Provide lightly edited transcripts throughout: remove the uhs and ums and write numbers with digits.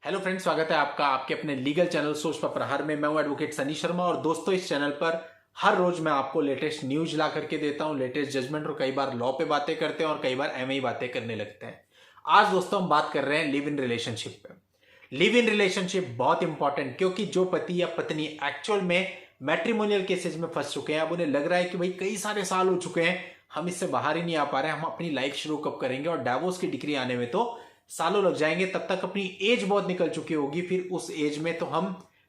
Hello friends, स्वागत है आपका आपके अपने लीगल चैनल सोच पर प्रहार में। मैं हूं एडवोकेट सनी शर्मा और दोस्तों इस चैनल पर हर रोज मैं आपको लेटेस्ट न्यूज ला करके देता हूं, लेटेस्ट जजमेंट, और कई बार लॉ पे बातें करते हैं और कई बार एमए बातें करने लगते हैं। आज दोस्तों हम बात कर रहे हैं लिव इन रिलेशनशिप पे। लिव इन रिलेशनशिप बहुत इंपॉर्टेंट, क्योंकि जो पति या पत्नी एक्चुअल में मैट्रिमोनियल केसेज में फंस चुके हैं, अब उन्हें लग रहा है कि भाई कई सारे साल हो चुके हैं, हम इससे बाहर ही नहीं आ पा रहे हैं, हम अपनी लाइफ शुरू कब करेंगे, और डाइवोर्स की डिग्री आने में तो सालों लग जाएंगे, तब तक अपनी एज बहुत निकल चुकी होगी, फिर उस एज में तो हम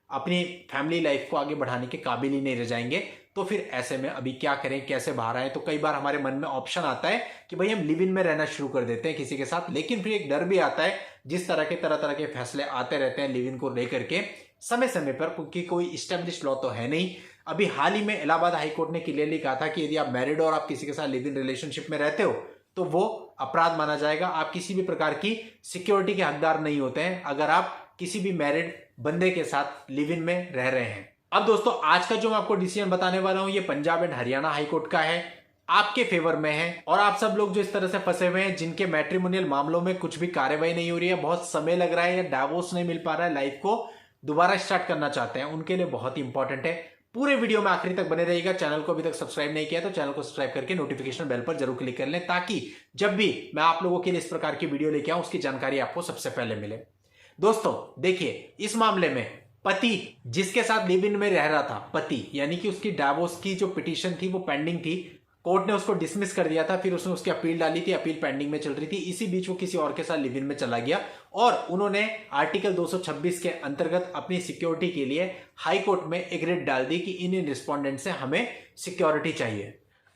अपनी फैमिली लाइफ को आगे बढ़ाने के काबिल ही नहीं रह जाएंगे। तो फिर ऐसे में अभी क्या करें, कैसे बाहर आए? तो कई बार हमारे मन में ऑप्शन आता है कि भाई हम लिव इन में रहना शुरू कर देते हैं किसी के साथ, लेकिन फिर एक डर भी आता है, जिस तरह तरह के फैसले आते रहते हैं लिव इन को लेकर के समय समय पर, क्योंकि कोई स्टेब्लिश लॉ तो है नहीं। अभी हाल ही में इलाहाबाद हाईकोर्ट ने क्लियरली कहा था कि यदि आप मैरिड और आप किसी के साथ लिव इन रिलेशनशिप में रहते हो तो वो अपराध माना जाएगा। आप किसी भी प्रकार की सिक्योरिटी के हकदार नहीं होते हैं अगर आप किसी भी मैरिड बंदे के साथ लिव इन में रह रहे हैं। अब दोस्तों आज का जो मैं आपको डिसीजन बताने वाला हूं, ये पंजाब एंड हरियाणा हाईकोर्ट का है, आपके फेवर में है। और आप सब लोग जो इस तरह से फंसे हुए हैं, जिनके मैट्रिमोनियल मामलों में कुछ भी कार्रवाई नहीं हो रही है, बहुत समय लग रहा है या डाइवोर्स नहीं मिल पा रहा है, लाइफ को दोबारा स्टार्ट करना चाहते हैं, उनके लिए बहुत इंपॉर्टेंट है। पूरे वीडियो में आखिरी तक बने रहिएगा। चैनल को अभी तक सब्सक्राइब नहीं किया तो चैनल को सब्सक्राइब करके नोटिफिकेशन बेल पर जरूर क्लिक कर लें, ताकि जब भी मैं आप लोगों के लिए इस प्रकार की वीडियो लेके आऊं उसकी जानकारी आपको सबसे पहले मिले। दोस्तों देखिए, इस मामले में पति जिसके साथ लिव इन में रह रहा था, पति यानी कि उसकी डाइवोर्स की जो पिटीशन थी वो पेंडिंग थी, कोर्ट ने उसको डिसमिस कर दिया था, फिर उसने उसकी अपील डाली थी, अपील पेंडिंग में चल रही थी। इसी बीच वो किसी और के साथ लिव इन में चला गया और उन्होंने आर्टिकल 226 के अंतर्गत अपनी सिक्योरिटी के लिए हाई कोर्ट में एक रिट डाल दी कि इन रिस्पोंडेंट से हमें सिक्योरिटी चाहिए।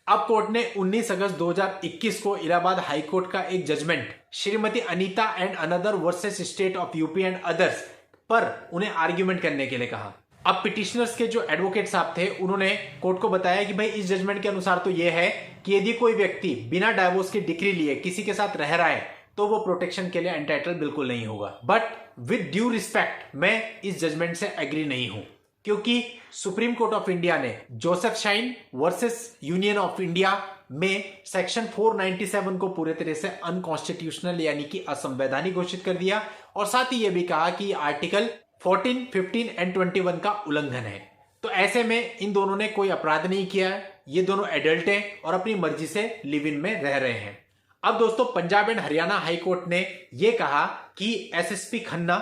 अब कोर्ट ने 19 अगस्त 2021 को इलाहाबाद हाई कोर्ट का एक judgment Shrimati Anita and another versus state of UP and others पर उन्हें आर्ग्यूमेंट करने के लिए कहा। अब पिटिशनर्स के जो एडवोकेट साहब थे, उन्होंने कोर्ट को बताया कि भाई इस जजमेंट के अनुसार तो यह है कि यदि कोई व्यक्ति बिना डाइवोर्स की डिग्री लिए किसी के साथ रह रहा है तो वो प्रोटेक्शन के लिए एंटाइटल बिल्कुल नहीं होगा। बट विद ड्यू रिस्पेक्ट, मैं इस जजमेंट से एग्री नहीं हूं, क्योंकि सुप्रीम कोर्ट ऑफ इंडिया ने Joseph shine versus union of India में सेक्शन 497 को पूरे तरह से अनकॉन्स्टिट्यूशनल यानी कि असंवैधानिक घोषित कर दिया, और साथ ही यह भी कहा कि आर्टिकल 14, 15 एंड 21 का उल्लंघन है। तो ऐसे में इन दोनों ने कोई अपराध नहीं किया है, ये दोनों एडल्ट हैं और अपनी मर्जी से लिव इन में रह रहे हैं। अब दोस्तों Punjab and Haryana high court ने यह कहा कि एसएसपी खन्ना,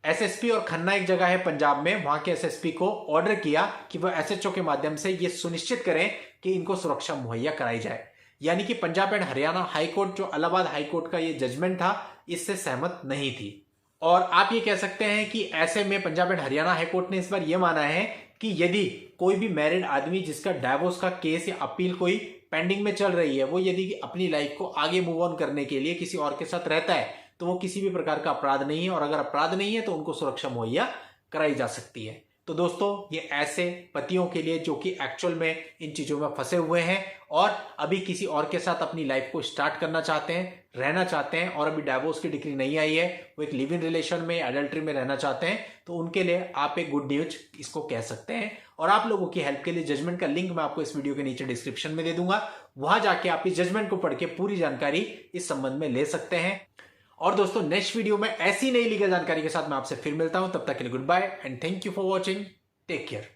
एसएसपी और खन्ना एक जगह है पंजाब में, वहां के एसएसपी को ऑर्डर किया कि वह एसएचओ के माध्यम से यह सुनिश्चित करें कि इनको सुरक्षा मुहैया कराई जाए। यानी कि Punjab and Haryana high court, जो इलाहाबाद हाई कोर्ट का यह जजमेंट था, इससे सहमत नहीं थी। और आप ये कह सकते हैं कि ऐसे में पंजाब एंड हरियाणा हाईकोर्ट ने इस बार यह माना है कि यदि कोई भी मैरिड आदमी जिसका डाइवोर्स का केस या अपील कोई पेंडिंग में चल रही है, वो यदि अपनी लाइफ को आगे मूव ऑन करने के लिए किसी और के साथ रहता है तो वो किसी भी प्रकार का अपराध नहीं है, और अगर अपराध नहीं है तो उनको सुरक्षा मुहैया कराई जा सकती है। तो दोस्तों ये ऐसे पतियों के लिए जो कि एक्चुअल में इन चीजों में फंसे हुए हैं और अभी किसी और के साथ अपनी लाइफ को स्टार्ट करना चाहते हैं, रहना चाहते हैं, और अभी डाइवोर्स की डिग्री नहीं आई है, वो एक लिव इन रिलेशन में एडल्ट्री में रहना चाहते हैं, तो उनके लिए आप एक गुड न्यूज इसको कह सकते हैं। और आप लोगों की हेल्प के लिए जजमेंट का लिंक मैं आपको इस वीडियो के नीचे डिस्क्रिप्शन में दे दूंगा, वहां जाके आप इस जजमेंट को पढ़ के पूरी जानकारी इस संबंध में ले सकते हैं। और दोस्तों नेक्स्ट वीडियो में ऐसी नई लीगल जानकारी के साथ मैं आपसे फिर मिलता हूं, तब तक के लिए good bye and thank you for watching. Take care.